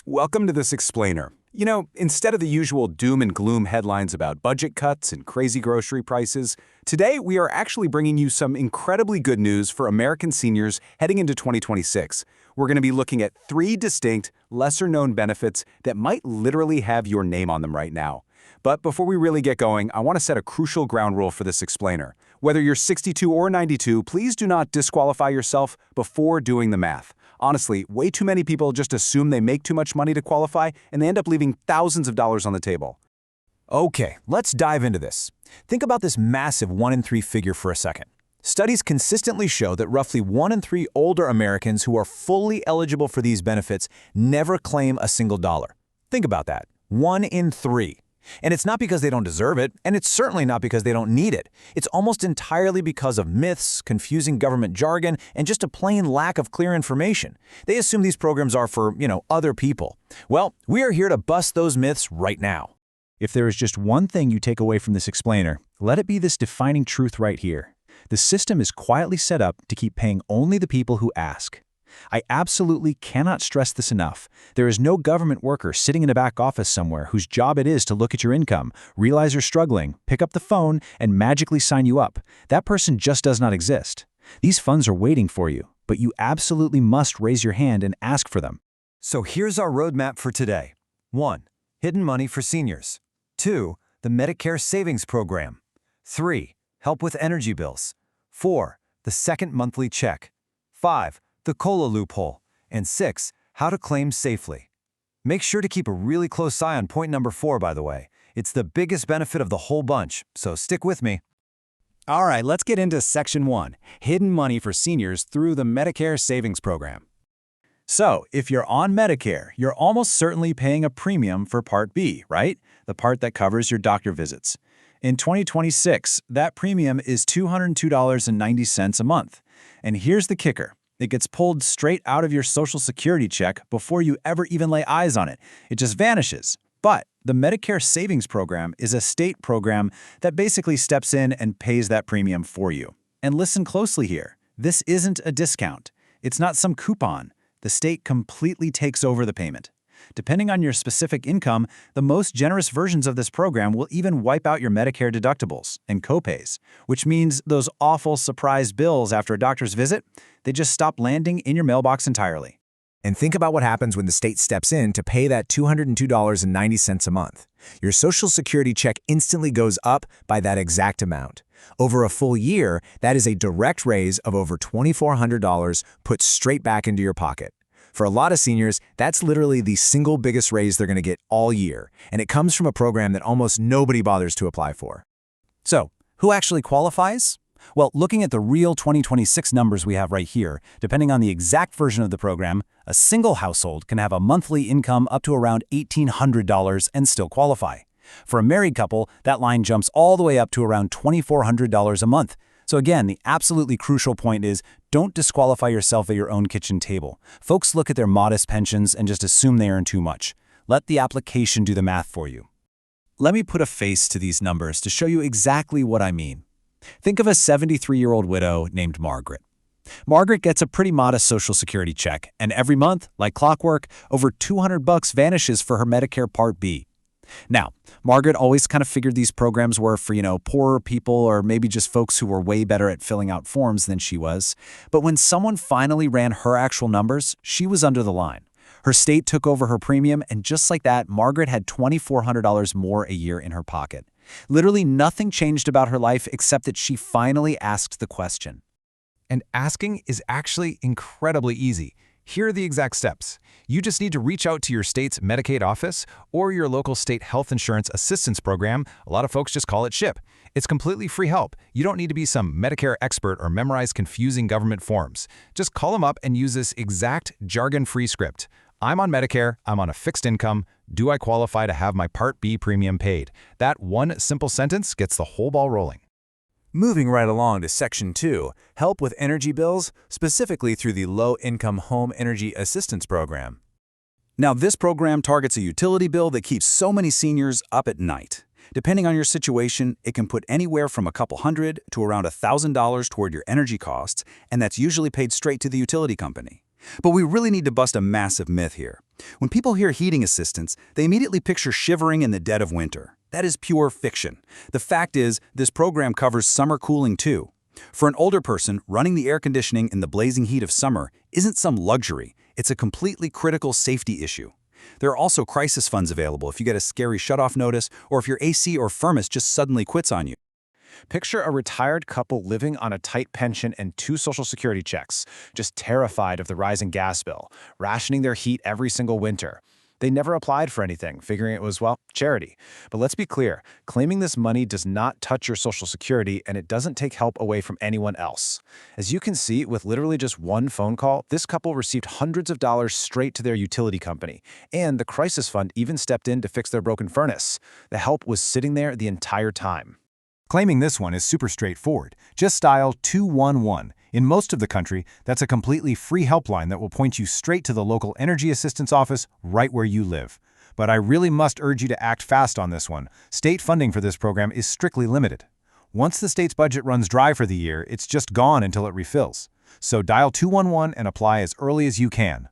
Welcome to this explainer. Instead of the usual doom and gloom headlines about budget cuts and crazy grocery prices, today we are actually bringing you some incredibly good news for American seniors heading into 2026. We're going to be looking at 3 distinct, lesser-known benefits that might literally have your name on them right now. But before we really get going, I want to set a crucial ground rule for this explainer. Whether you're 62 or 92, please do not disqualify yourself before doing the math. Honestly, way too many people just assume they make too much money to qualify, and they end up leaving thousands of dollars on the table. Okay, let's dive into this. Think about this massive 1 in 3 figure for a second. Studies consistently show that roughly 1 in 3 older Americans who are fully eligible for these benefits never claim a single dollar. Think about that. 1 in 3. And it's not because they don't deserve it, and it's certainly not because they don't need it. It's almost entirely because of myths, confusing government jargon, and just a plain lack of clear information. They assume these programs are for, other people. Well, we are here to bust those myths right now. If there is just one thing you take away from this explainer, let it be this defining truth right here. The system is quietly set up to keep paying only the people who ask. I absolutely cannot stress this enough. There is no government worker sitting in a back office somewhere whose job it is to look at your income, realize you're struggling, pick up the phone, and magically sign you up. That person just does not exist. These funds are waiting for you, but you absolutely must raise your hand and ask for them. So here's our roadmap for today. 1. Hidden money for seniors. 2. The Medicare Savings Program. 3. Help with energy bills. 4. The second monthly check. 5. The COLA loophole. And 6. How to claim safely. Make sure to keep a really close eye on point number 4, by the way. It's the biggest benefit of the whole bunch, so stick with me. All right, let's get into Section 1, hidden money for seniors through the Medicare Savings Program. So, if you're on Medicare, you're almost certainly paying a premium for Part B, right? The part that covers your doctor visits. In 2026, that premium is $202.90 a month. And here's the kicker. It gets pulled straight out of your Social Security check before you ever even lay eyes on it. It just vanishes. But the Medicare Savings Program is a state program that basically steps in and pays that premium for you. And listen closely here. This isn't a discount. It's not some coupon. The state completely takes over the payment. Depending on your specific income, the most generous versions of this program will even wipe out your Medicare deductibles and copays, which means those awful surprise bills after a doctor's visit, they just stop landing in your mailbox entirely. And think about what happens when the state steps in to pay that $202.90 a month. Your Social Security check instantly goes up by that exact amount. Over a full year, that is a direct raise of over $2,400 put straight back into your pocket. For a lot of seniors, that's literally the single biggest raise they're going to get all year, and it comes from a program that almost nobody bothers to apply for. So, who actually qualifies? Well, looking at the real 2026 numbers we have right here, depending on the exact version of the program, a single household can have a monthly income up to around $1,800 and still qualify. For a married couple, that line jumps all the way up to around $2,400 a month. So again, the absolutely crucial point is don't disqualify yourself at your own kitchen table. Folks look at their modest pensions and just assume they earn too much. Let the application do the math for you. Let me put a face to these numbers to show you exactly what I mean. Think of a 73-year-old widow named Margaret. Margaret gets a pretty modest Social Security check, and every month, like clockwork, over $200 vanishes for her Medicare Part B. Now, Margaret always kind of figured these programs were for, poorer people or maybe just folks who were way better at filling out forms than she was. But when someone finally ran her actual numbers, she was under the line. Her state took over her premium, and just like that, Margaret had $2,400 more a year in her pocket. Literally nothing changed about her life except that she finally asked the question. And asking is actually incredibly easy. Here are the exact steps. You just need to reach out to your state's Medicaid office or your local state health insurance assistance program. A lot of folks just call it SHIP. It's completely free help. You don't need to be some Medicare expert or memorize confusing government forms. Just call them up and use this exact jargon-free script. I'm on Medicare, I'm on a fixed income. Do I qualify to have my Part B premium paid? That one simple sentence gets the whole ball rolling. Moving right along to Section 2, help with energy bills, specifically through the Low-Income Home Energy Assistance Program. Now, this program targets a utility bill that keeps so many seniors up at night. Depending on your situation, it can put anywhere from a couple hundred to around $1,000 toward your energy costs, and that's usually paid straight to the utility company. But we really need to bust a massive myth here. When people hear heating assistance, they immediately picture shivering in the dead of winter. That is pure fiction. The fact is, this program covers summer cooling too. For an older person, running the air conditioning in the blazing heat of summer isn't some luxury. It's a completely critical safety issue. There are also crisis funds available if you get a scary shutoff notice or if your AC or furnace just suddenly quits on you. Picture a retired couple living on a tight pension and 2 Social Security checks, just terrified of the rising gas bill, rationing their heat every single winter. They never applied for anything, figuring it was, well, charity. But let's be clear, claiming this money does not touch your Social Security, and it doesn't take help away from anyone else. As you can see, with literally just one phone call, this couple received hundreds of dollars straight to their utility company, and the crisis fund even stepped in to fix their broken furnace. The help was sitting there the entire time. Claiming this one is super straightforward. Just dial 211. In most of the country, that's a completely free helpline that will point you straight to the local energy assistance office right where you live. But I really must urge you to act fast on this one. State funding for this program is strictly limited. Once the state's budget runs dry for the year, it's just gone until it refills. So dial 211 and apply as early as you can.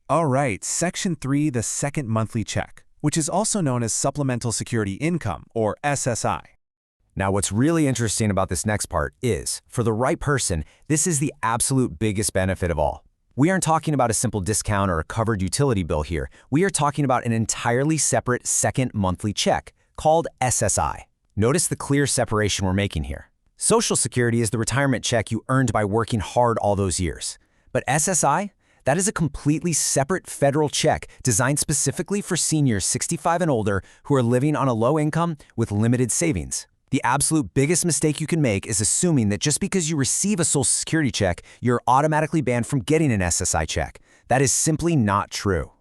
All right, Section 3, the second monthly check, which is also known as Supplemental Security Income, or SSI. Now, what's really interesting about this next part is, for the right person, this is the absolute biggest benefit of all. We aren't talking about a simple discount or a covered utility bill here. We are talking about an entirely separate second monthly check called SSI. Notice the clear separation we're making here. Social Security is the retirement check you earned by working hard all those years. But SSI? That is a completely separate federal check designed specifically for seniors 65 and older who are living on a low income with limited savings. The absolute biggest mistake you can make is assuming that just because you receive a Social Security check, you're automatically banned from getting an SSI check. That is simply not true.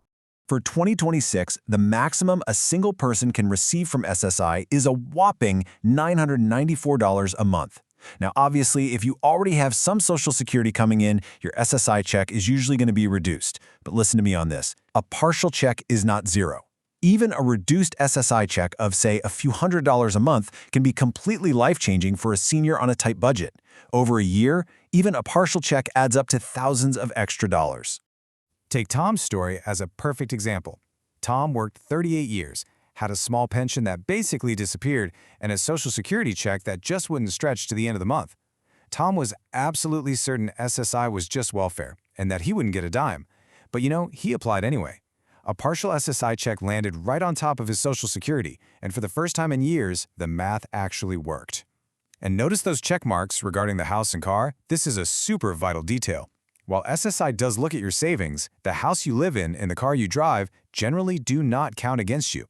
For 2026, the maximum a single person can receive from SSI is a whopping $994 a month. Now, obviously, if you already have some Social Security coming in, your SSI check is usually going to be reduced. But listen to me on this. A partial check is not zero. Even a reduced SSI check of, say, a few $100s a month can be completely life-changing for a senior on a tight budget. Over a year, even a partial check adds up to thousands of extra dollars. Take Tom's story as a perfect example. Tom worked 38 years, had a small pension that basically disappeared, and a Social Security check that just wouldn't stretch to the end of the month. Tom was absolutely certain SSI was just welfare, and that he wouldn't get a dime. But he applied anyway. A partial SSI check landed right on top of his Social Security, and for the first time in years, the math actually worked. And notice those check marks regarding the house and car? This is a super vital detail. While SSI does look at your savings, the house you live in and the car you drive generally do not count against you.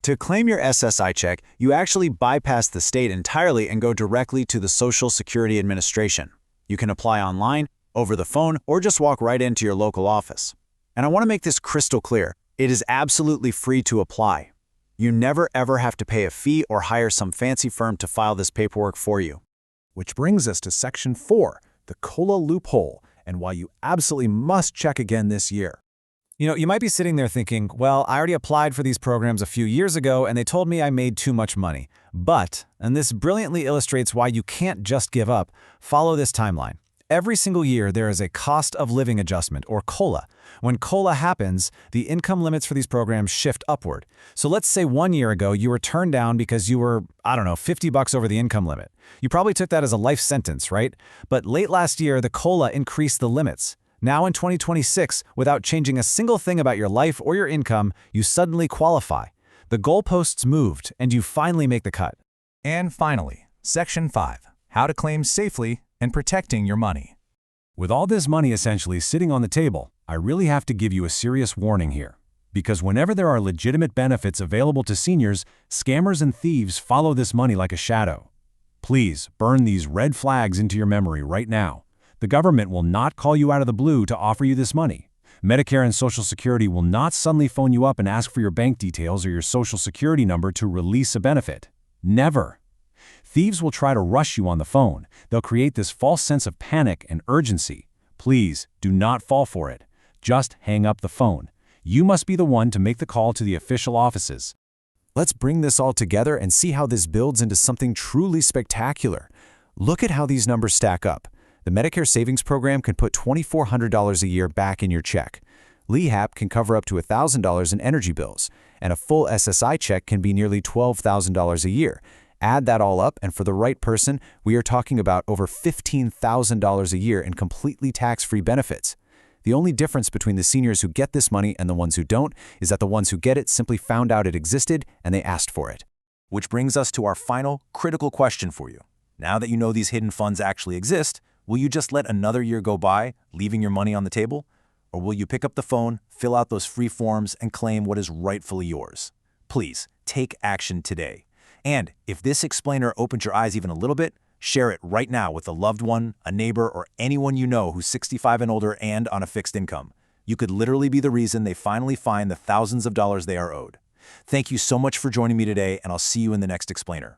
To claim your SSI check, you actually bypass the state entirely and go directly to the Social Security Administration. You can apply online, over the phone, or just walk right into your local office. And I want to make this crystal clear. It is absolutely free to apply. You never ever have to pay a fee or hire some fancy firm to file this paperwork for you. Which brings us to Section 4, the COLA loophole, and why you absolutely must check again this year. You might be sitting there thinking, well, I already applied for these programs a few years ago and they told me I made too much money. But, and this brilliantly illustrates why you can't just give up, follow this timeline. Every single year, there is a cost of living adjustment, or COLA. When COLA happens, the income limits for these programs shift upward. So let's say 1 year ago, you were turned down because you were, $50 over the income limit. You probably took that as a life sentence, right? But late last year, the COLA increased the limits. Now in 2026, without changing a single thing about your life or your income, you suddenly qualify. The goalposts moved, and you finally make the cut. And finally, Section 5, how to claim safely and protecting your money. With all this money essentially sitting on the table, I really have to give you a serious warning here. Because whenever there are legitimate benefits available to seniors, scammers and thieves follow this money like a shadow. Please burn these red flags into your memory right now. The government will not call you out of the blue to offer you this money. Medicare and Social Security will not suddenly phone you up and ask for your bank details or your Social Security number to release a benefit. Never. Thieves will try to rush you on the phone. They'll create this false sense of panic and urgency. Please do not fall for it. Just hang up the phone. You must be the one to make the call to the official offices. Let's bring this all together and see how this builds into something truly spectacular. Look at how these numbers stack up. The Medicare Savings Program can put $2,400 a year back in your check. LEHAP can cover up to $1,000 in energy bills, and a full SSI check can be nearly $12,000 a year. Add that all up, and for the right person, we are talking about over $15,000 a year in completely tax-free benefits. The only difference between the seniors who get this money and the ones who don't is that the ones who get it simply found out it existed and they asked for it. Which brings us to our final, critical question for you. Now that you know these hidden funds actually exist, will you just let another year go by, leaving your money on the table? Or will you pick up the phone, fill out those free forms, and claim what is rightfully yours? Please, take action today. And if this explainer opened your eyes even a little bit, share it right now with a loved one, a neighbor, or anyone you know who's 65 and older and on a fixed income. You could literally be the reason they finally find the thousands of dollars they are owed. Thank you so much for joining me today, and I'll see you in the next explainer.